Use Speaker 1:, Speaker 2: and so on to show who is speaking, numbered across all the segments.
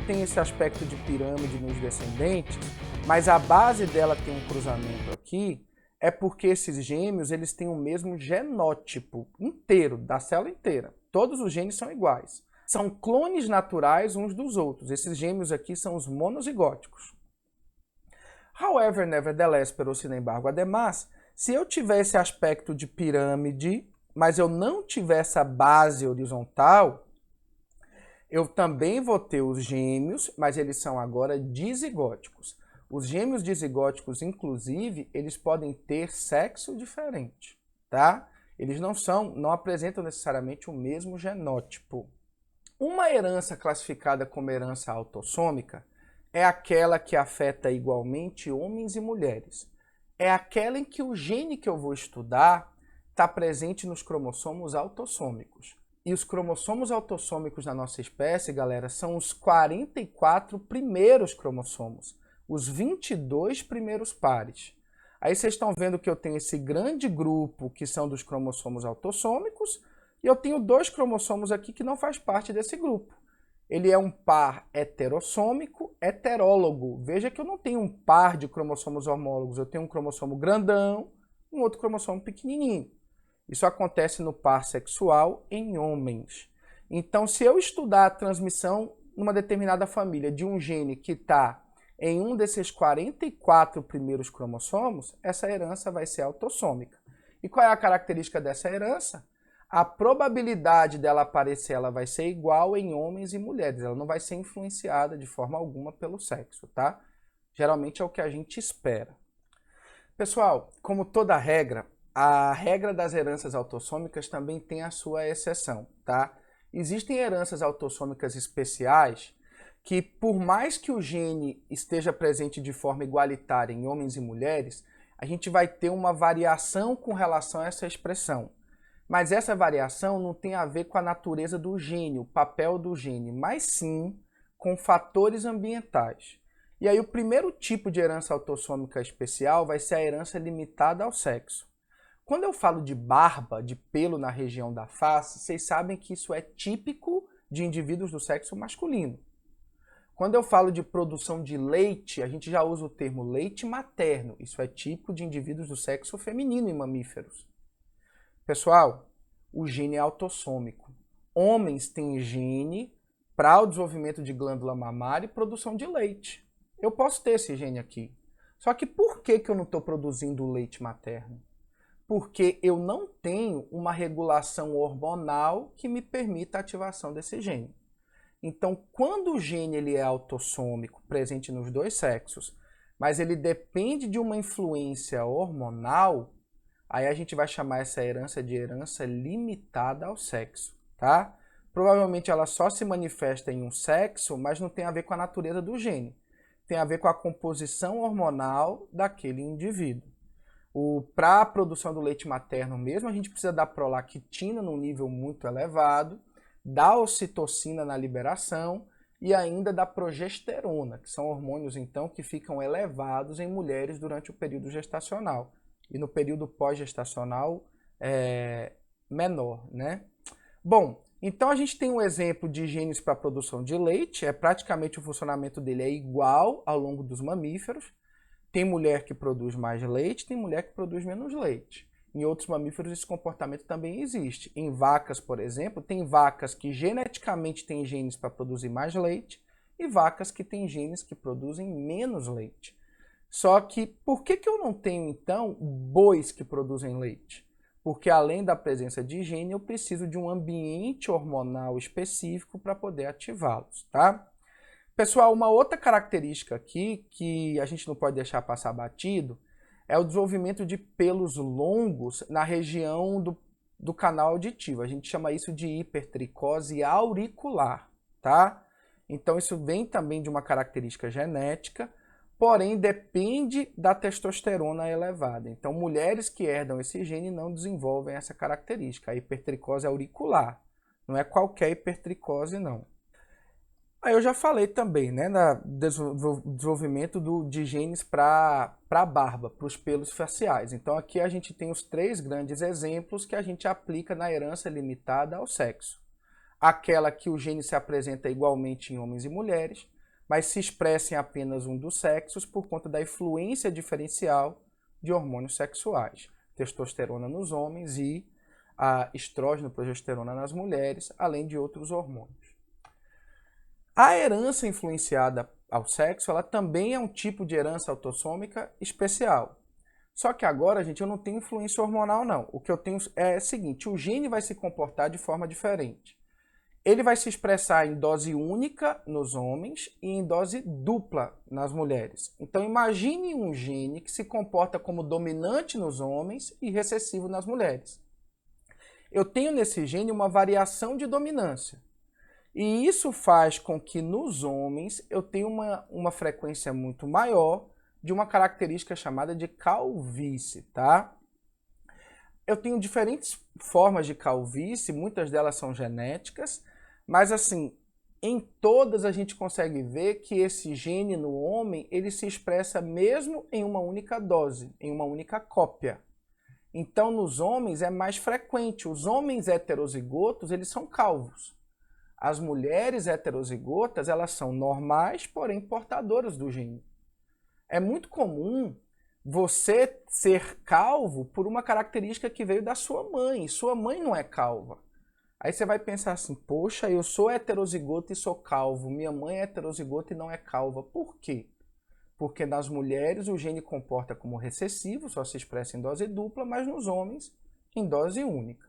Speaker 1: tem esse aspecto de pirâmide nos descendentes, mas a base dela tem um cruzamento aqui, é porque esses gêmeos eles têm o mesmo genótipo inteiro, da célula inteira. Todos os genes são iguais. São clones naturais uns dos outros. Esses gêmeos aqui são os monozigóticos. However, nevertheless, pero sin embargo, además, se eu tiver esse aspecto de pirâmide, mas eu não tiver essa base horizontal, eu também vou ter os gêmeos, mas eles são agora dizigóticos. Os gêmeos dizigóticos, inclusive, eles podem ter sexo diferente, tá? Eles não apresentam necessariamente o mesmo genótipo. Uma herança classificada como herança autossômica é aquela que afeta igualmente homens e mulheres. É aquela em que o gene que eu vou estudar está presente nos cromossomos autossômicos. E os cromossomos autossômicos na nossa espécie, galera, são os 44 primeiros cromossomos, os 22 primeiros pares. Aí vocês estão vendo que eu tenho esse grande grupo que são dos cromossomos autossômicos e eu tenho 2 cromossomos aqui que não faz parte desse grupo. Ele é um par heterossômico heterólogo. Veja que eu não tenho um par de cromossomos homólogos, eu tenho um cromossomo grandão e um outro cromossomo pequenininho. Isso acontece no par sexual em homens. Então, se eu estudar a transmissão numa determinada família de um gene que está em um desses 44 primeiros cromossomos, essa herança vai ser autossômica. E qual é a característica dessa herança? A probabilidade dela aparecer ela vai ser igual em homens e mulheres. Ela não vai ser influenciada de forma alguma pelo sexo, tá? Geralmente é o que a gente espera. Pessoal, como toda regra, a regra das heranças autossômicas também tem a sua exceção, tá? Existem heranças autossômicas especiais que, por mais que o gene esteja presente de forma igualitária em homens e mulheres, a gente vai ter uma variação com relação a essa expressão. Mas essa variação não tem a ver com a natureza do gene, o papel do gene, mas sim com fatores ambientais. E aí o primeiro tipo de herança autossômica especial vai ser a herança limitada ao sexo. Quando eu falo de barba, de pelo na região da face, vocês sabem que isso é típico de indivíduos do sexo masculino. Quando eu falo de produção de leite, a gente já usa o termo leite materno. Isso é típico de indivíduos do sexo feminino em mamíferos. Pessoal, o gene é autossômico. Homens têm gene para o desenvolvimento de glândula mamária e produção de leite. Eu posso ter esse gene aqui. Só que por que eu não estou produzindo leite materno? Porque eu não tenho uma regulação hormonal que me permita a ativação desse gene. Então, quando o gene ele é autossômico, presente nos dois sexos, mas ele depende de uma influência hormonal, aí a gente vai chamar essa herança de herança limitada ao sexo, tá? Provavelmente ela só se manifesta em um sexo, mas não tem a ver com a natureza do gene. Tem a ver com a composição hormonal daquele indivíduo. Para a produção do leite materno mesmo, a gente precisa da prolactina num nível muito elevado, da ocitocina na liberação e ainda da progesterona, que são hormônios então que ficam elevados em mulheres durante o período gestacional. E no período pós-gestacional menor, né? Bom, então a gente tem um exemplo de genes para a produção de leite, praticamente o funcionamento dele é igual ao longo dos mamíferos. Tem mulher que produz mais leite, tem mulher que produz menos leite. Em outros mamíferos esse comportamento também existe. Em vacas, por exemplo, tem vacas que geneticamente têm genes para produzir mais leite e vacas que têm genes que produzem menos leite. Só que por que eu não tenho, então, bois que produzem leite? Porque além da presença de gene, eu preciso de um ambiente hormonal específico para poder ativá-los, tá? Pessoal, uma outra característica aqui que a gente não pode deixar passar batido é o desenvolvimento de pelos longos na região do canal auditivo. A gente chama isso de hipertricose auricular, tá? Então isso vem também de uma característica genética, porém depende da testosterona elevada. Então mulheres que herdam esse gene não desenvolvem essa característica, a hipertricose auricular. Não é qualquer hipertricose, não. Aí eu já falei também, né, do desenvolvimento de genes para a barba, para os pelos faciais. Então aqui a gente tem os 3 grandes exemplos que a gente aplica na herança limitada ao sexo. Aquela que o gene se apresenta igualmente em homens e mulheres, mas se expressa em apenas um dos sexos por conta da influência diferencial de hormônios sexuais. Testosterona nos homens e a estrógeno, progesterona nas mulheres, além de outros hormônios. A herança influenciada ao sexo, ela também é um tipo de herança autossômica especial. Só que agora, gente, eu não tenho influência hormonal, não. O que eu tenho é o seguinte, o gene vai se comportar de forma diferente. Ele vai se expressar em dose única nos homens e em dose dupla nas mulheres. Então, imagine um gene que se comporta como dominante nos homens e recessivo nas mulheres. Eu tenho nesse gene uma variação de dominância. E isso faz com que nos homens eu tenha uma frequência muito maior de uma característica chamada de calvície, tá? Eu tenho diferentes formas de calvície, muitas delas são genéticas, mas assim, em todas a gente consegue ver que esse gene no homem, ele se expressa mesmo em uma única dose, em uma única cópia. Então, nos homens é mais frequente. Os homens heterozigotos, eles são calvos. As mulheres heterozigotas, elas são normais, porém portadoras do gene. É muito comum você ser calvo por uma característica que veio da sua mãe. Sua mãe não é calva. Aí você vai pensar assim, poxa, eu sou heterozigoto e sou calvo. Minha mãe é heterozigota e não é calva. Por quê? Porque nas mulheres o gene comporta como recessivo, só se expressa em dose dupla, mas nos homens em dose única.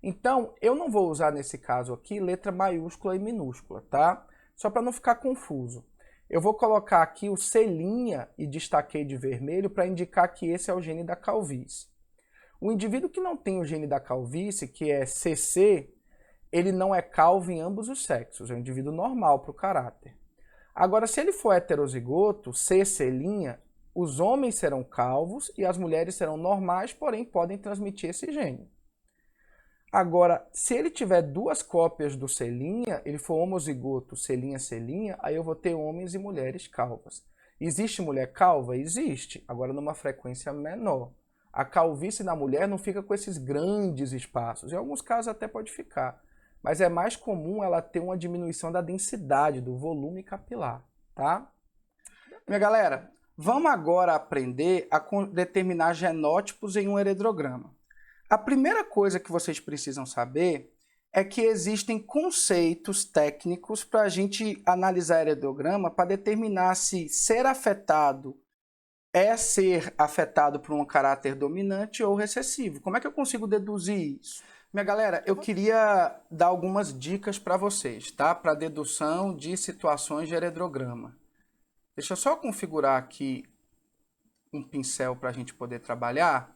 Speaker 1: Então, eu não vou usar nesse caso aqui letra maiúscula e minúscula, tá? Só para não ficar confuso. Eu vou colocar aqui o C' e destaquei de vermelho para indicar que esse é o gene da calvície. O indivíduo que não tem o gene da calvície, que é CC, ele não é calvo em ambos os sexos, é um indivíduo normal para o caráter. Agora, se ele for heterozigoto, CC', os homens serão calvos e as mulheres serão normais, porém podem transmitir esse gene. Agora, se ele tiver duas cópias do C', ele for homozigoto, C', aí eu vou ter homens e mulheres calvas. Existe mulher calva? Existe, agora numa frequência menor. A calvície na mulher não fica com esses grandes espaços, em alguns casos até pode ficar, mas é mais comum ela ter uma diminuição da densidade, do volume capilar, tá? Minha galera, vamos agora aprender a determinar genótipos em um heredograma. A primeira coisa que vocês precisam saber é que existem conceitos técnicos para a gente analisar heredograma para determinar se ser afetado é ser afetado por um caráter dominante ou recessivo. Como é que eu consigo deduzir isso? Minha galera, eu queria dar algumas dicas para vocês, tá? Para dedução de situações de heredograma. Deixa eu só configurar aqui um pincel para a gente poder trabalhar.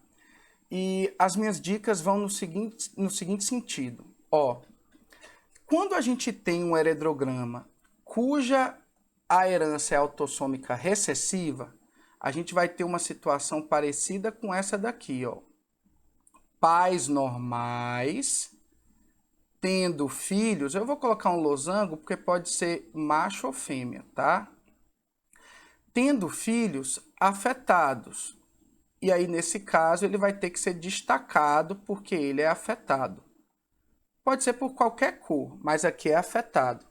Speaker 1: E as minhas dicas vão no seguinte sentido. Ó, quando a gente tem um heredograma cuja a herança é autossômica recessiva, a gente vai ter uma situação parecida com essa daqui, ó. Pais normais, tendo filhos, eu vou colocar um losango porque pode ser macho ou fêmea, tá? Tendo filhos afetados. E aí, nesse caso, ele vai ter que ser destacado porque ele é afetado. Pode ser por qualquer cor, mas aqui é afetado.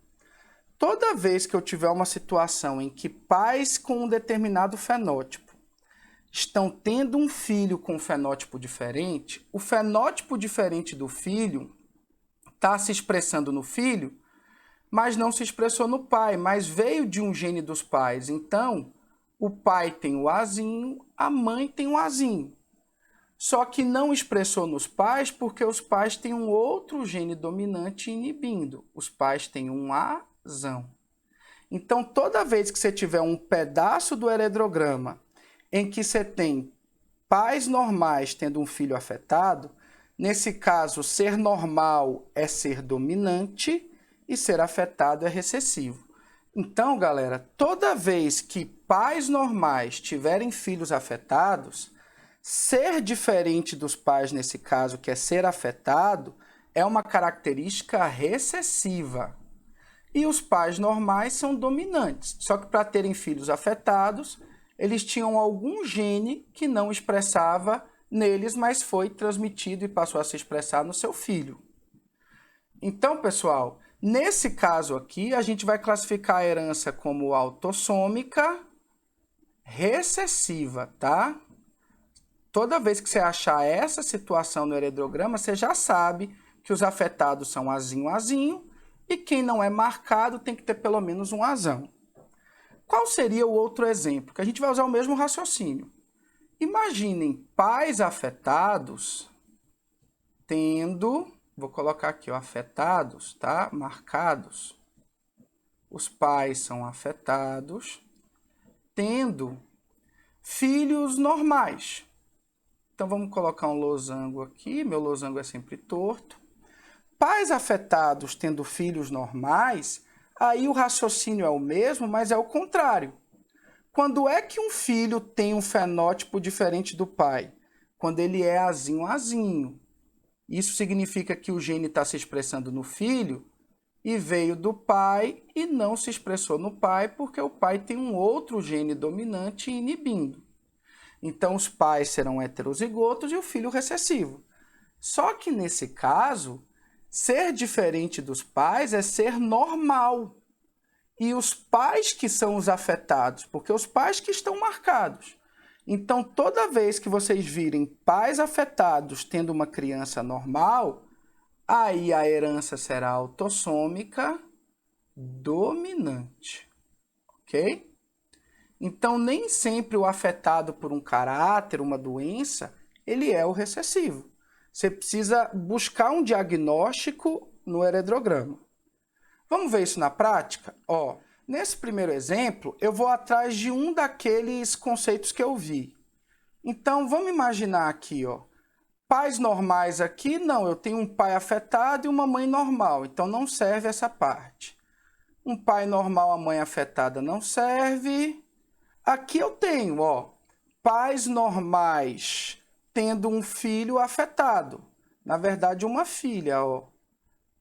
Speaker 1: Toda vez que eu tiver uma situação em que pais com um determinado fenótipo estão tendo um filho com um fenótipo diferente, o fenótipo diferente do filho está se expressando no filho, mas não se expressou no pai, mas veio de um gene dos pais. Então, o pai tem o Azinho, a mãe tem o Azinho. Só que não expressou nos pais porque os pais têm um outro gene dominante inibindo. Os pais têm um Azão. Então, toda vez que você tiver um pedaço do heredograma em que você tem pais normais tendo um filho afetado, nesse caso, ser normal é ser dominante e ser afetado é recessivo. Então, galera, toda vez que pais normais tiverem filhos afetados, ser diferente dos pais, nesse caso, que é ser afetado, é uma característica recessiva. E os pais normais são dominantes. Só que para terem filhos afetados, eles tinham algum gene que não expressava neles, mas foi transmitido e passou a se expressar no seu filho. Então, pessoal, Nesse caso aqui, a gente vai classificar a herança como autossômica recessiva, tá? Toda vez que você achar essa situação no heredograma, você já sabe que os afetados são azinho, azinho, e quem não é marcado tem que ter pelo menos um azão. Qual seria o outro exemplo? Que a gente vai usar o mesmo raciocínio. Imaginem pais afetados tendo, vou colocar aqui, ó, afetados, tá? Marcados. Os pais são afetados tendo filhos normais. Então vamos colocar um losango aqui, meu losango é sempre torto. Pais afetados tendo filhos normais, aí o raciocínio é o mesmo, mas é o contrário. Quando é que um filho tem um fenótipo diferente do pai? Quando ele é azinho, azinho. Isso significa que o gene está se expressando no filho e veio do pai e não se expressou no pai porque o pai tem um outro gene dominante inibindo. Então, os pais serão heterozigotos e o filho recessivo. Só que, nesse caso, ser diferente dos pais é ser normal. E os pais que são os afetados, porque os pais que estão marcados. Então, toda vez que vocês virem pais afetados tendo uma criança normal, aí a herança será autossômica dominante. Ok? Então, nem sempre o afetado por um caráter, uma doença, ele é o recessivo. Você precisa buscar um diagnóstico no heredograma. Vamos ver isso na prática? Ó, nesse primeiro exemplo, eu vou atrás de um daqueles conceitos que eu vi. Então, vamos imaginar aqui, ó, pais normais aqui, não, eu tenho um pai afetado e uma mãe normal, então não serve essa parte. Um pai normal, a mãe afetada não serve. Aqui eu tenho, ó, pais normais tendo um filho afetado. Na verdade, uma filha, ó.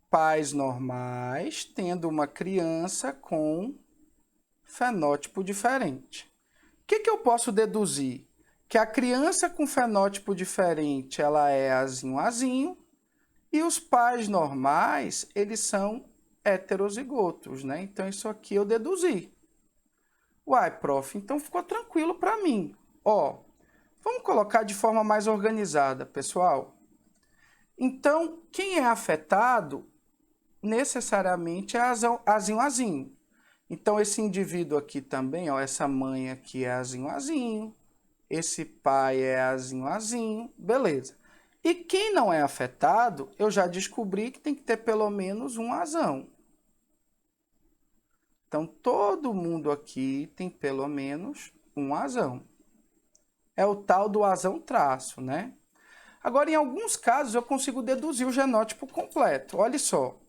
Speaker 1: Pais normais tendo uma criança com fenótipo diferente. O que eu posso deduzir? Que a criança com fenótipo diferente, ela é azinho, azinho, e os pais normais, eles são heterozigotos, né? Então, isso aqui eu deduzi. Uai, prof, então ficou tranquilo para mim. Ó, vamos colocar de forma mais organizada, pessoal. Então, quem é afetado necessariamente é azinho, azinho. Então, esse indivíduo aqui também, ó, essa mãe aqui é azinho, azinho. Esse pai é azinho, azinho. Beleza. E quem não é afetado, eu já descobri que tem que ter pelo menos um azão. Então, todo mundo aqui tem pelo menos um azão. É o tal do azão traço, né? Agora, em alguns casos, eu consigo deduzir o genótipo completo. Olha só.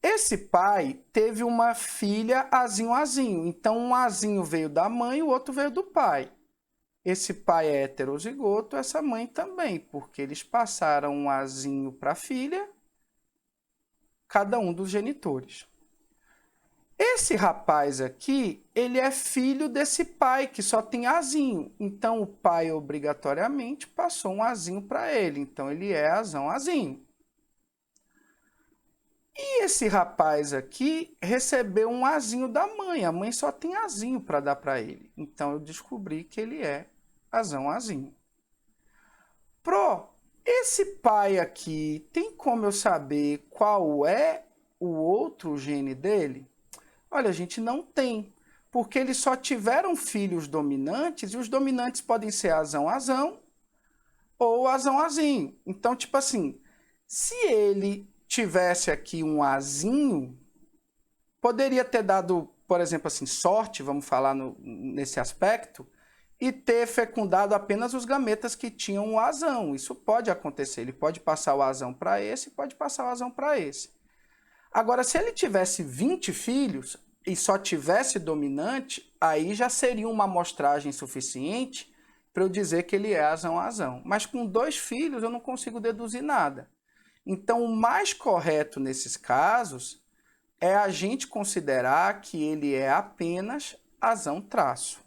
Speaker 1: Esse pai teve uma filha azinho, azinho. Então, um azinho veio da mãe e o outro veio do pai. Esse pai é heterozigoto, essa mãe também, porque eles passaram um azinho para a filha, cada um dos genitores. Esse rapaz aqui, ele é filho desse pai que só tem azinho. Então, o pai obrigatoriamente passou um azinho para ele. Então, ele é azão, azinho. E esse rapaz aqui recebeu um azinho da mãe. A mãe só tem azinho para dar para ele. Então, eu descobri que ele é azão, azinho. Esse pai aqui, tem como eu saber qual é o outro gene dele? Olha, gente, não tem. Porque eles só tiveram filhos dominantes e os dominantes podem ser azão, azão ou azão, azinho. Então, tipo assim, se ele tivesse aqui um azinho, poderia ter dado, por exemplo, assim, sorte, vamos falar nesse aspecto, e ter fecundado apenas os gametas que tinham o azão. Isso pode acontecer. Ele pode passar o azão para esse, pode passar o azão para esse. Agora, se ele tivesse 20 filhos e só tivesse dominante, aí já seria uma amostragem suficiente para eu dizer que ele é azão, azão. Mas com 2 filhos eu não consigo deduzir nada. Então, o mais correto nesses casos é a gente considerar que ele é apenas azão traço.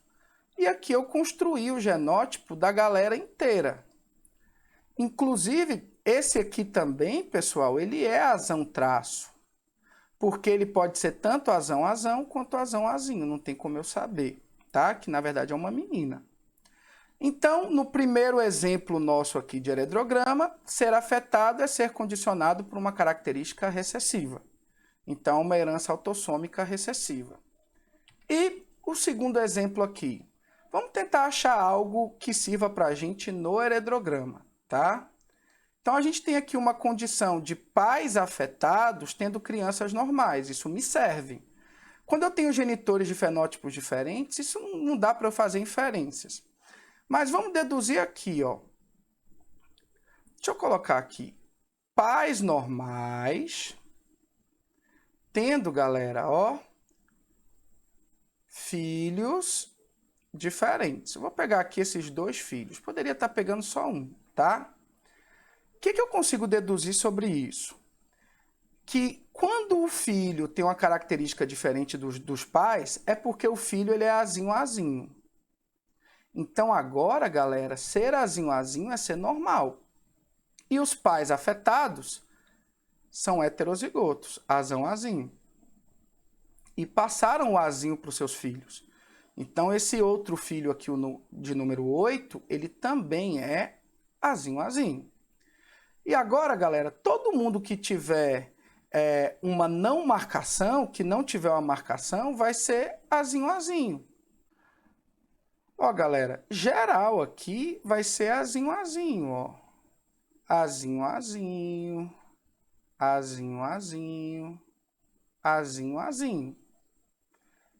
Speaker 1: E aqui eu construí o genótipo da galera inteira. Inclusive, esse aqui também, pessoal, ele é azão traço. porque ele pode ser tanto azão quanto azinho, não tem como eu saber, tá? Que na verdade é uma menina. Então, no primeiro exemplo nosso aqui de heredograma, ser afetado é ser condicionado por uma característica recessiva. Então, uma herança autossômica recessiva. E o segundo exemplo aqui. Vamos tentar achar algo que sirva para a gente no heredograma, tá? Então, a gente tem aqui uma condição de pais afetados tendo crianças normais. Isso me serve. Quando eu tenho genitores de fenótipos diferentes, isso não dá para eu fazer inferências. Mas vamos deduzir aqui, ó. Deixa eu colocar aqui. Pais normais, tendo, galera, ó, filhos diferentes. Eu vou pegar aqui esses dois filhos. Poderia estar pegando só um, tá? O que eu consigo deduzir sobre isso? Que quando o filho tem uma característica diferente dos pais, é porque o filho ele é azinho. Então agora, galera, ser azinho é ser normal. E os pais afetados são heterozigotos, azão. E passaram o azinho para os seus filhos. Então esse outro filho aqui, de número 8, ele também é azinho. E agora, galera, todo mundo que tiver uma não marcação, que não tiver uma marcação, vai ser azinho. Ó, galera, geral aqui vai ser azinho, ó. Azinho.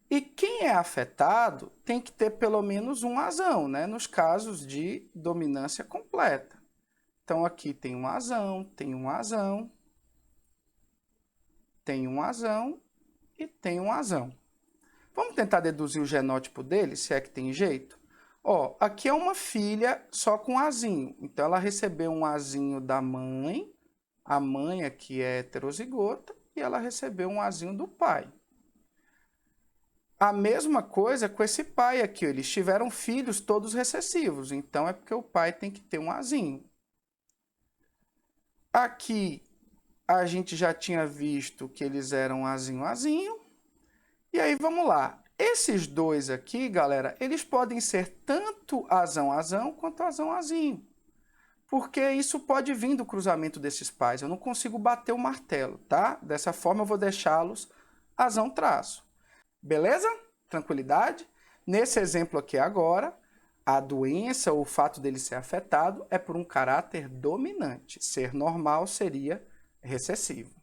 Speaker 1: E quem é afetado tem que ter pelo menos um azão, né? Nos casos de dominância completa. Então, aqui tem um azão, tem um azão e tem um azão. Vamos tentar deduzir o genótipo dele, se é que tem jeito? Ó, aqui é uma filha só com azinho. Então, ela recebeu um azinho da mãe. A mãe aqui é heterozigota e ela recebeu um azinho do pai. A mesma coisa com esse pai aqui. Eles tiveram filhos todos recessivos. Então, é porque o pai tem que ter um azinho. Aqui, a gente já tinha visto que eles eram azinho. E aí, vamos lá. Esses dois aqui, galera, eles podem ser tanto azão quanto azinho. Porque isso pode vir do cruzamento desses pais. Eu não consigo bater o martelo, tá? Dessa forma, eu vou deixá-los azão-traço. Beleza? Tranquilidade? Nesse exemplo aqui agora, a doença ou o fato dele ser afetado é por um caráter dominante. Ser normal seria recessivo.